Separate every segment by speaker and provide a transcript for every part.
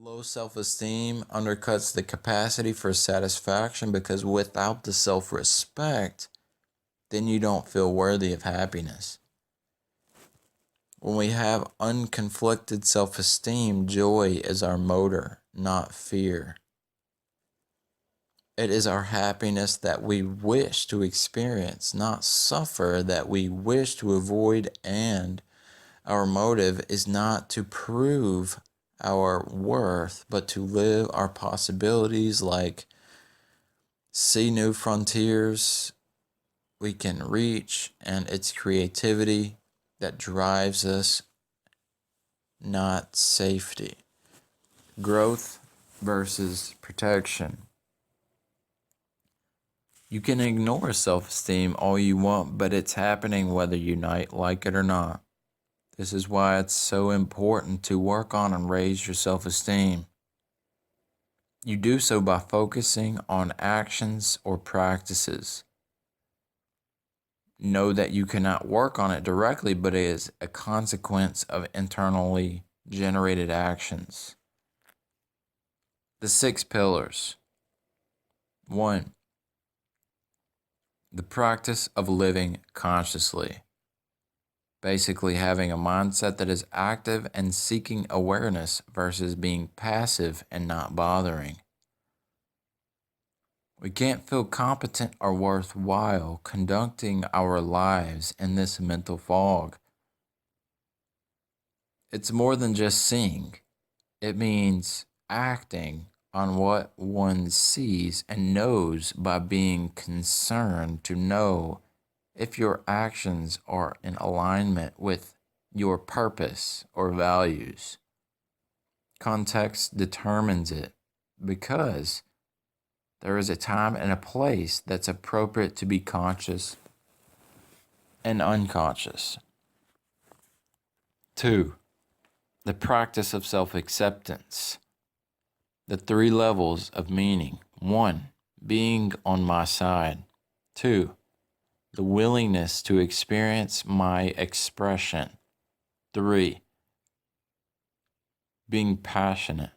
Speaker 1: Low self-esteem undercuts the capacity for satisfaction because without the self-respect, then you don't feel worthy of happiness. When we have unconflicted self-esteem, joy is our motor, not fear. It is our happiness that we wish to experience, not suffer that we wish to avoid, and our motive is not to prove our worth, but to live our possibilities, like see new frontiers we can reach, and it's creativity that drives us, not safety. Growth versus protection. You can ignore self-esteem all you want, but it's happening whether you like it or not. This is why it's so important to work on and raise your self-esteem. You do so by focusing on actions or practices. Know that you cannot work on it directly, but it is a consequence of internally generated actions. The 6 pillars. 1. The practice of living consciously. Basically, having a mindset that is active and seeking awareness versus being passive and not bothering. We can't feel competent or worthwhile conducting our lives in this mental fog. It's more than just seeing. It means acting on what one sees and knows by being concerned to know if your actions are in alignment with your purpose or values. Context determines it because there is a time and a place that's appropriate to be conscious and unconscious. 2. The practice of self-acceptance. The 3 levels of meaning. 1. Being on my side. 2. The willingness to experience my expression. 3. Being passionate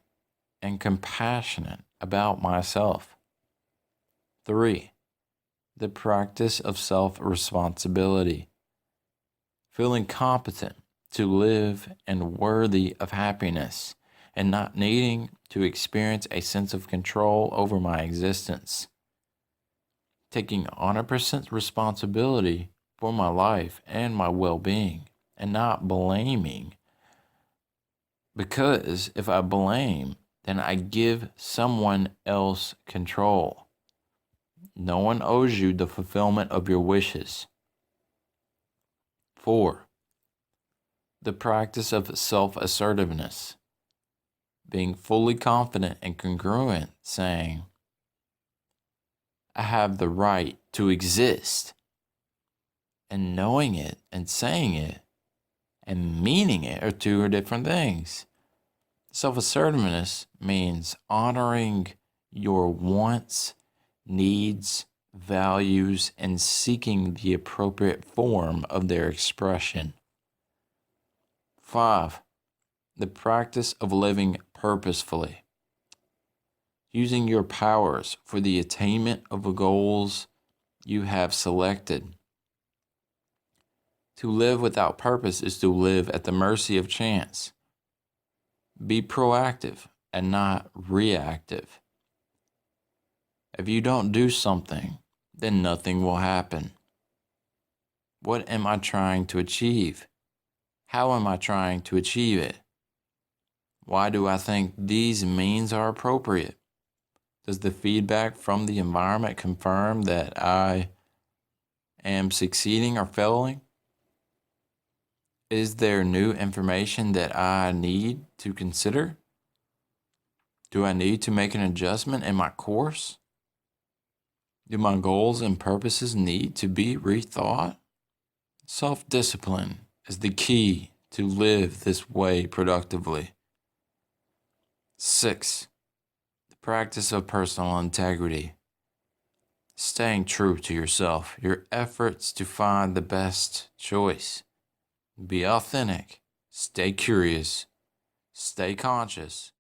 Speaker 1: and compassionate about myself. 3. The practice of self-responsibility. Feeling competent to live and worthy of happiness and not needing to experience a sense of control over my existence. Taking 100% responsibility for my life and my well-being and not blaming. Because if I blame, then I give someone else control. No one owes you the fulfillment of your wishes. 4. The practice of self-assertiveness. Being fully confident and congruent, saying, I have the right to exist. And knowing it and saying it and meaning it are 2 different things. Self-assertiveness means honoring your wants, needs, values, and seeking the appropriate form of their expression. 5. The practice of living purposefully. Using your powers for the attainment of the goals you have selected. To live without purpose is to live at the mercy of chance. Be proactive and not reactive. If you don't do something, then nothing will happen. What am I trying to achieve? How am I trying to achieve it? Why do I think these means are appropriate? Does the feedback from the environment confirm that I am succeeding or failing? Is there new information that I need to consider? Do I need to make an adjustment in my course? Do my goals and purposes need to be rethought? Self-discipline is the key to live this way productively. 6. The practice of personal integrity. Staying true to yourself, your efforts to find the best choice. Be authentic, stay curious, stay conscious,